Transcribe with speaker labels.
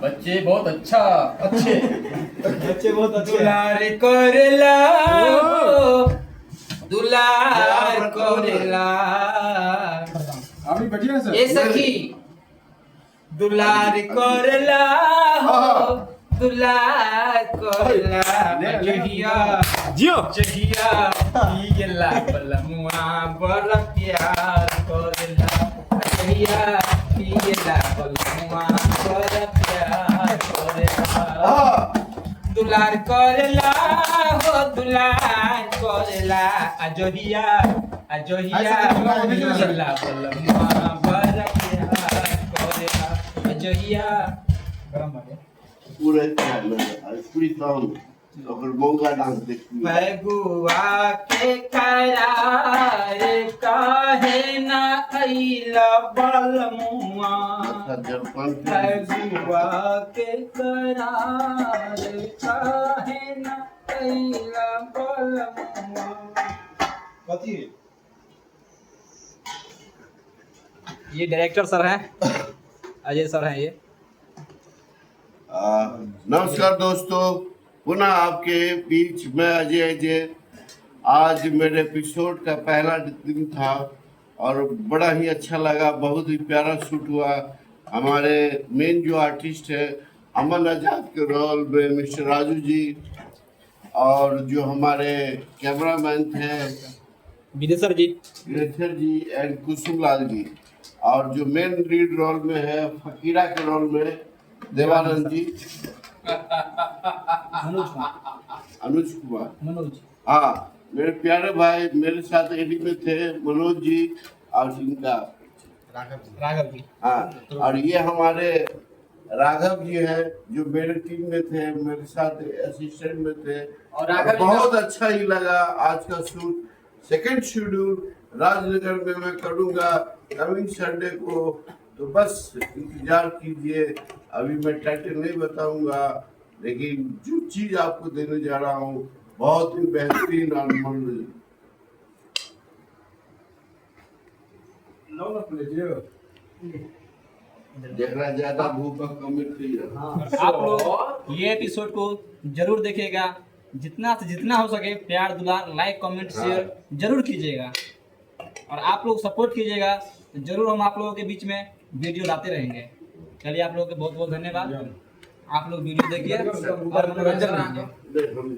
Speaker 1: बच्चे बहुत अच्छा अच्छे
Speaker 2: बच्चे बहुत अच्छे हैं।
Speaker 3: दुलार कोरेला दुलार कोरेला
Speaker 2: अभी बढ़िया है सर।
Speaker 3: ए सखी दुलार कोरेला हो दुलार कोरेला जहिया
Speaker 2: जियो
Speaker 3: जहिया पियला बलमुआ बड़ प्यार कोरेला जहिया पियला बलमुआ बड़ प्यार कोरेला दुलार कोरेला हो दुलार कोरेला अजोहिया अजोहिया पियला बलमुआ बड़ प्यार कोरेला अजोहिया
Speaker 2: गरम बात है।
Speaker 4: पूरे पूरी सॉन्ग और मोंगा डांस देखती है।
Speaker 3: फगुआ के करार काहे ना अइला बलमुआ
Speaker 4: जलपान
Speaker 3: फगुआ के करार काहे ना अइला बलमुआ
Speaker 2: कथी है?
Speaker 5: ये डायरेक्टर सर हैं, अजय सर हैं ये।
Speaker 4: नमस्कार दोस्तों, पुनः आपके बीच में अजय जय। आज मेरे एपिसोड का पहला दिन था और बड़ा ही अच्छा लगा, बहुत ही प्यारा शूट हुआ। हमारे मेन जो आर्टिस्ट है अमन आजाद के रोल में मिस्टर राजू जी, और जो हमारे कैमरामैन थे
Speaker 5: विदेशर जी,
Speaker 4: रेथर जी एंड कुसुम लाल जी, और जो मेन लीड रोल में है फकीरा के रोल में देवानंद जी, अनुज कुमार।
Speaker 5: मनोज
Speaker 4: हाँ, मेरे प्यारे भाई मेरे साथ एडी में थे मनोज जी और इनका
Speaker 5: राघव जी।
Speaker 4: हाँ, और ये हमारे राघव जी हैं जो मेरे टीम में थे, मेरे साथ असिस्टेंट में थे।
Speaker 3: और राघव जी
Speaker 4: बहुत अच्छा ही लगा आज का शूट। सेकंड शेड्यूल राजनगर में मैं करूँगा कमिंग संडे को, तो बस इंतजार कीजिए। अभी मैं टाइटल नहीं बताऊंगा, लेकिन जो चीज आपको देने जा रहा हूँ बहुत ही बेहतरीन और मनोरंजन।
Speaker 2: लो ना प्लीज।
Speaker 4: देखना ज्यादा भूख कमेंट करिए।
Speaker 5: आप लोग ये एपिसोड को जरूर देखिएगा, जितना से जितना हो सके प्यार दुलार लाइक कमेंट शेयर जरूर कीजिएगा, और आप लोग सपोर्ट कीजिएगा तो जरूर हम आप लोगों के बीच में वीडियो लाते रहेंगे। चलिए आप लोगों के बहुत बहुत धन्यवाद। आप लोग वीडियो देखिए और मनोरंजन लीजिए।
Speaker 4: देख हम